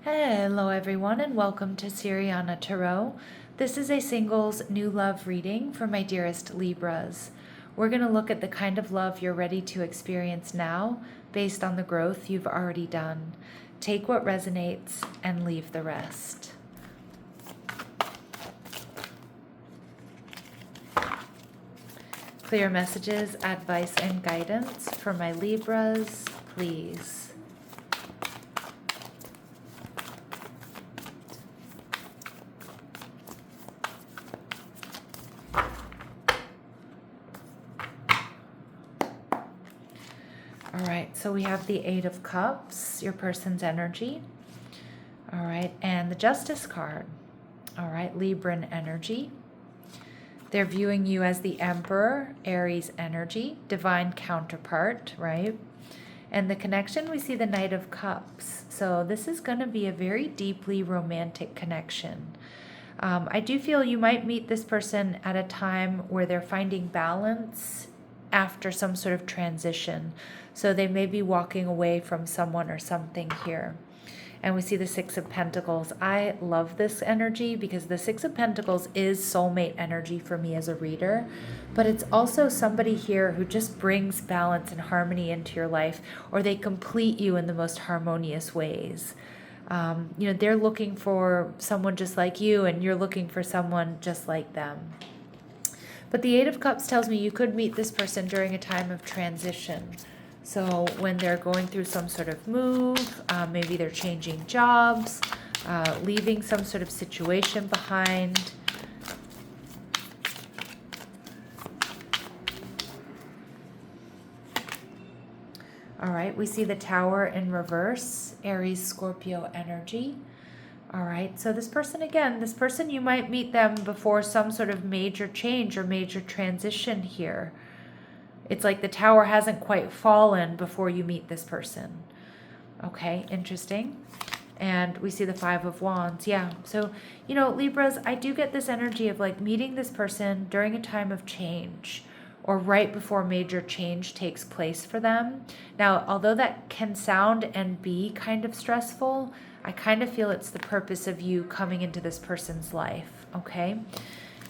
Hello everyone and welcome to Siriana Tarot. This is a singles new love reading for my dearest Libras. We're going to look at the kind of love you're ready to experience now based on the growth you've already done. Take what resonates and leave the rest. Clear messages, advice, and guidance for my Libras, please. All right, so we have the Eight of Cups, your person's energy. All right, and the Justice card. All right, Libran energy. They're viewing you as the Emperor, Aries energy, divine counterpart, right? And the connection, we see the Knight of Cups. So this is going to be a very deeply romantic connection. I do feel you might meet this person at a time where they're finding balance after some sort of transition. So they may be walking away from someone or something here. And we see the Six of Pentacles. I love this energy because the Six of Pentacles is soulmate energy for me as a reader, but it's also somebody here who just brings balance and harmony into your life, or they complete you in the most harmonious ways. They're looking for someone just like you, and you're looking for someone just like them. But the Eight of Cups tells me you could meet this person during a time of transition. So when they're going through some sort of move, maybe they're changing jobs, leaving some sort of situation behind. All right, we see the Tower in reverse, Aries, Scorpio energy. All right, so this person, again, this person, you might meet them before some sort of major change or major transition here. It's like the Tower hasn't quite fallen before you meet this person. Okay, interesting. And we see the Five of Wands. Yeah, so, Libras, I do get this energy of like meeting this person during a time of change or right before major change takes place for them. Now, although that can sound and be kind of stressful, I kind of feel it's the purpose of you coming into this person's life, okay?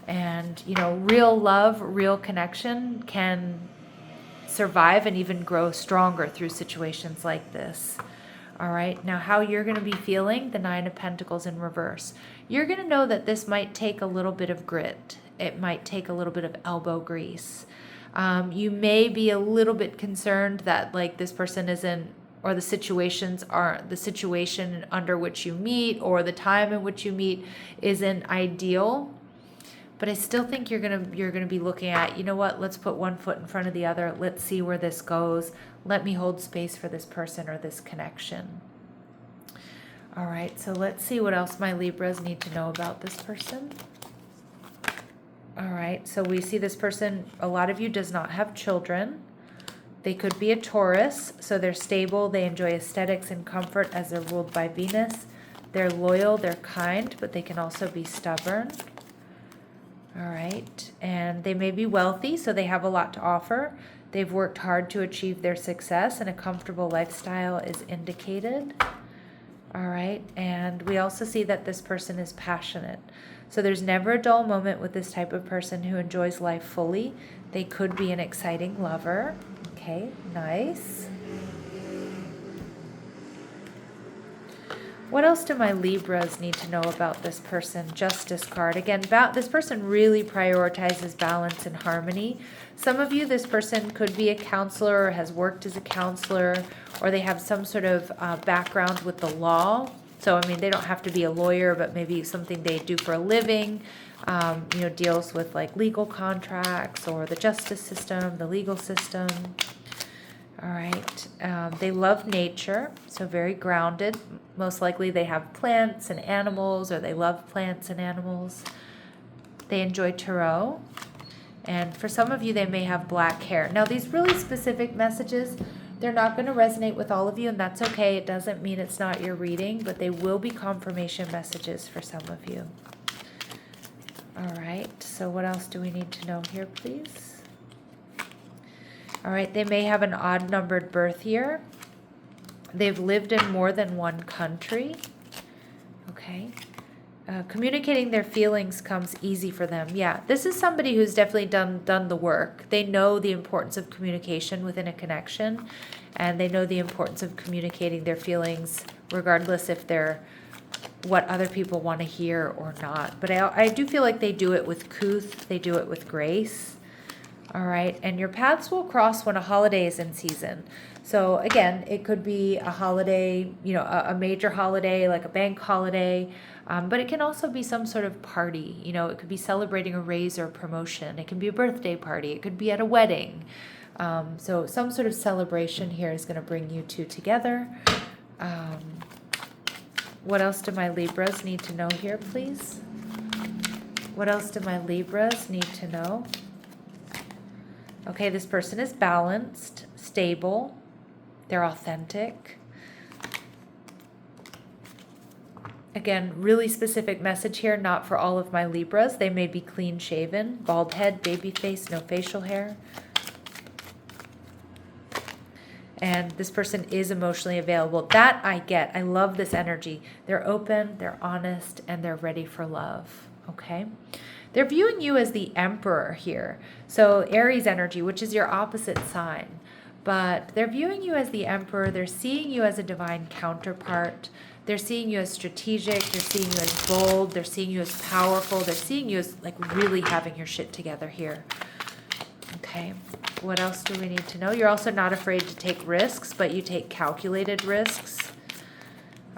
And, real love, real connection can survive and even grow stronger through situations like this. All right, now how you're going to be feeling, the Nine of Pentacles in reverse. You're going to know that this might take a little bit of grit. It might take a little bit of elbow grease. You may be a little bit concerned that like this person isn't, or the situation under which you meet or the time in which you meet isn't ideal. But I still think you're gonna be looking at, let's put one foot in front of the other. Let's see where this goes. Let me hold space for this person or this connection. All right, so let's see what else my Libras need to know about this person. All right, so we see this person, a lot of you does not have children. They could be a Taurus, so they're stable, they enjoy aesthetics and comfort as they're ruled by Venus. They're loyal, they're kind, but they can also be stubborn. All right, and they may be wealthy, so they have a lot to offer. They've worked hard to achieve their success, and a comfortable lifestyle is indicated. All right, and we also see that this person is passionate. So there's never a dull moment with this type of person who enjoys life fully. They could be an exciting lover. Okay, nice. What else do my Libras need to know about this person? Justice card. Again, this person really prioritizes balance and harmony. Some of you, this person could be a counselor or has worked as a counselor, or they have some sort of background with the law. So, they don't have to be a lawyer, but maybe something they do for a living, deals with like legal contracts or the justice system, the legal system. All right, they love nature, so very grounded. Most likely they have plants and animals, or they love plants and animals. They enjoy tarot. And for some of you, they may have black hair. Now, these really specific messages, they're not going to resonate with all of you, and that's okay. It doesn't mean it's not your reading, but they will be confirmation messages for some of you. All right, so what else do we need to know here, please? All right, they may have an odd numbered birth year. They've lived in more than one country. Okay. Communicating their feelings comes easy for them. Yeah, this is somebody who's definitely done the work. They know the importance of communication within a connection, and they know the importance of communicating their feelings, regardless if they're what other people want to hear or not. But I do feel like they do it with couth, they do it with grace. All right, and your paths will cross when a holiday is in season. So again, it could be a holiday, a major holiday like a bank holiday, but it can also be some sort of party. It could be celebrating a raise or a promotion. It can be a birthday party. It could be at a wedding. So some sort of celebration here is going to bring you two together. What else do my Libras need to know here, please? What else do my Libras need to know? Okay, this person is balanced, stable, they're authentic. Again, really specific message here, not for all of my Libras. They may be clean shaven, bald head, baby face, no facial hair. And this person is emotionally available. That I get. I love this energy. They're open, they're honest, and they're ready for love. Okay? They're viewing you as the emperor here. So Aries energy, which is your opposite sign. But they're viewing you as the emperor. They're seeing you as a divine counterpart. They're seeing you as strategic. They're seeing you as bold. They're seeing you as powerful. They're seeing you as like really having your shit together here. Okay. What else do we need to know? You're also not afraid to take risks, but you take calculated risks.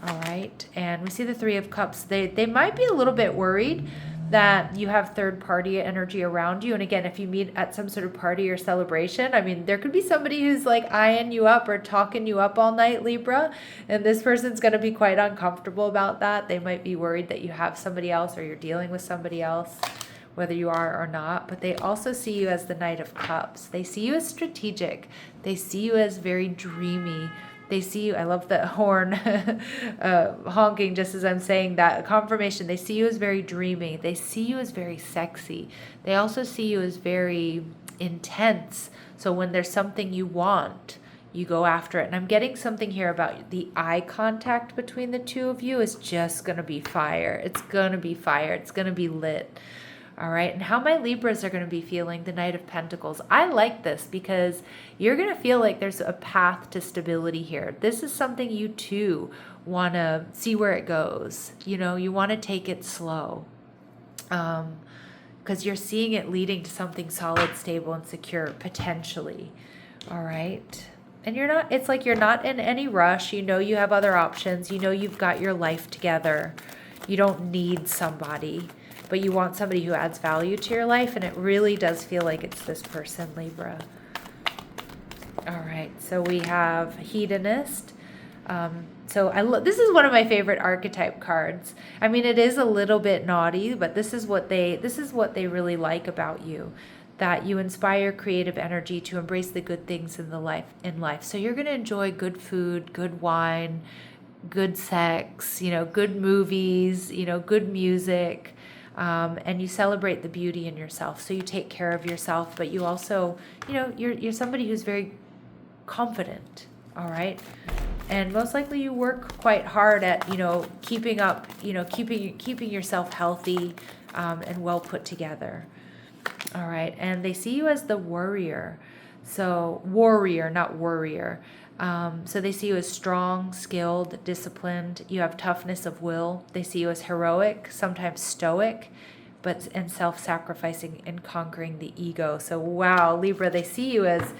All right. And we see the Three of Cups. They might be a little bit worried that you have third party energy around you. And again, if you meet at some sort of party or celebration, I mean, there could be somebody who's like eyeing you up or talking you up all night, Libra. And this person's going to be quite uncomfortable about that. They might be worried that you have somebody else or you're dealing with somebody else, whether you are or not. But they also see you as the Knight of Cups. They see you as strategic. They see you as very dreamy. They see you, I love the horn honking just as I'm saying that, confirmation. They see you as very dreamy. They see you as very sexy. They also see you as very intense. So when there's something you want, you go after it. And I'm getting something here about the eye contact between the two of you is just going to be fire. It's going to be fire. It's going to be lit. All right, and how my Libras are going to be feeling the Knight of Pentacles. I like this because you're going to feel like there's a path to stability here. This is something you too want to see where it goes. You want to take it slow because you're seeing it leading to something solid, stable, and secure potentially. All right. And it's like you're not in any rush. You have other options. You've got your life together. You don't need somebody. But you want somebody who adds value to your life, and it really does feel like it's this person, Libra. All right, so we have Hedonist. This is one of my favorite archetype cards. I mean, it is a little bit naughty, but this is what they really like about you, that you inspire creative energy to embrace the good things in life. So you're going to enjoy good food, good wine, good sex, good movies, good music. And you celebrate the beauty in yourself. So you take care of yourself, but you also, you're somebody who's very confident. All right. And most likely you work quite hard at, keeping up, keeping yourself healthy, and well put together. All right. And they see you as the warrior. So warrior, not worrier. So they see you as strong, skilled, disciplined. You have toughness of will. They see you as heroic, sometimes stoic, and self-sacrificing and conquering the ego. So wow, Libra, they see you as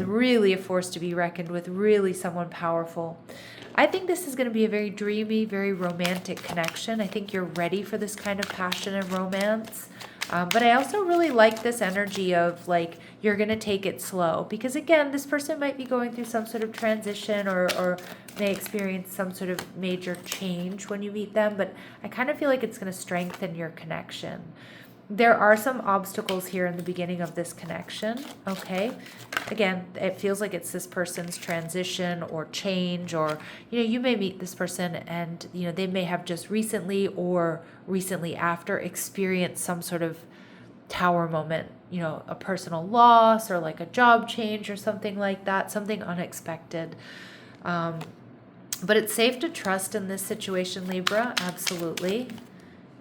really a force to be reckoned with, really someone powerful. I think this is going to be a very dreamy, very romantic connection. I think you're ready for this kind of passion and romance. But I also really like this energy of like, you're going to take it slow because again, this person might be going through some sort of transition or may experience some sort of major change when you meet them. But I kind of feel like it's going to strengthen your connection. There are some obstacles here in the beginning of this connection. Okay. Again, it feels like it's this person's transition or change, or, you may meet this person and, they may have just recently or recently after experienced some sort of tower moment, a personal loss or like a job change or something like that, something unexpected. But it's safe to trust in this situation, Libra, absolutely.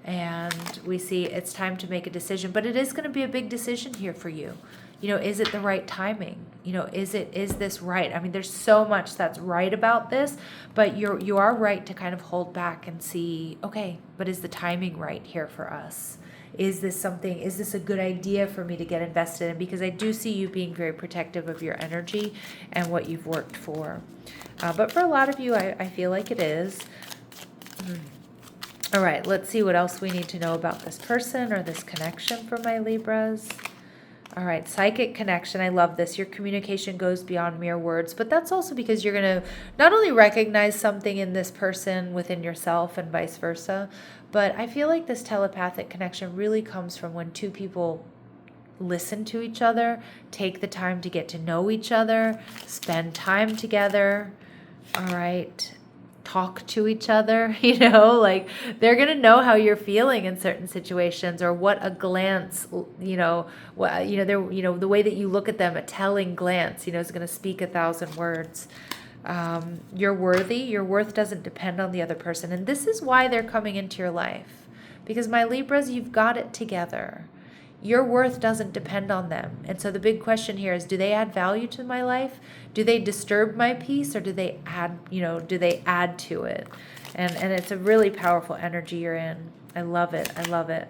And we see it's time to make a decision, but it is going to be a big decision here for you. You know, is it the right timing? You know, is this right? I mean, there's so much that's right about this, but you are right to kind of hold back and see, okay, but is the timing right here for us? Is this a good idea for me to get invested in? Because I do see you being very protective of your energy and what you've worked for. But for a lot of you, I feel like it is. All right, let's see what else we need to know about this person or this connection for my Libras. All right, psychic connection. I love this. Your communication goes beyond mere words, but that's also because you're going to not only recognize something in this person within yourself and vice versa, but I feel like this telepathic connection really comes from when two people listen to each other, take the time to get to know each other, spend time together. All right. Talk to each other, you know, like they're going to know how you're feeling in certain situations, or what a glance, you know, what, you know, they're, you know, the way that you look at them, a telling glance, you know, is going to speak 1,000 words. You're worthy. Your worth doesn't depend on the other person. And this is why they're coming into your life, because my Libras, you've got it together. Your worth doesn't depend on them. And so the big question here is, do they add value to my life? Do they disturb my peace, or do they add, you know, do they add to it? And it's a really powerful energy you're in. I love it. I love it.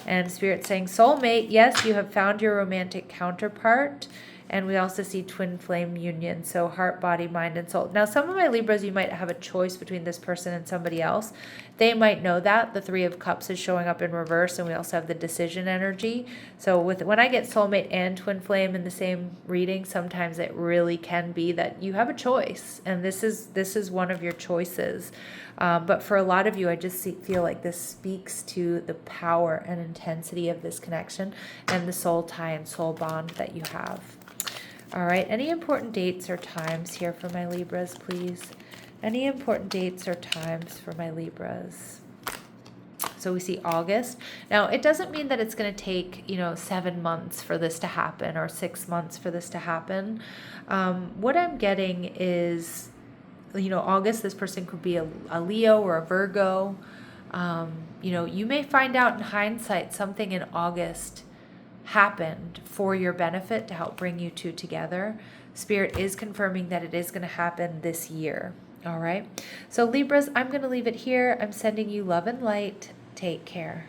And Spirit's saying, soulmate, yes, you have found your romantic counterpart. And we also see twin flame union, so heart, body, mind, and soul. Now, some of my Libras, you might have a choice between this person and somebody else. They might know that. The Three of Cups is showing up in reverse, and we also have the decision energy. So when I get soulmate and twin flame in the same reading, sometimes it really can be that you have a choice, and this is one of your choices. But for a lot of you, I just feel like this speaks to the power and intensity of this connection and the soul tie and soul bond that you have. All right, any important dates or times here for my Libras, please? Any important dates or times for my Libras? So we see August. Now, it doesn't mean that it's going to take, 7 months for this to happen, or 6 months for this to happen. What I'm getting is, August, this person could be a Leo or a Virgo. You may find out in hindsight something in August happened for your benefit to help bring you two together. Spirit is confirming that it is going to happen this year. All right. So Libras, I'm going to leave it here. I'm sending you love and light. Take care.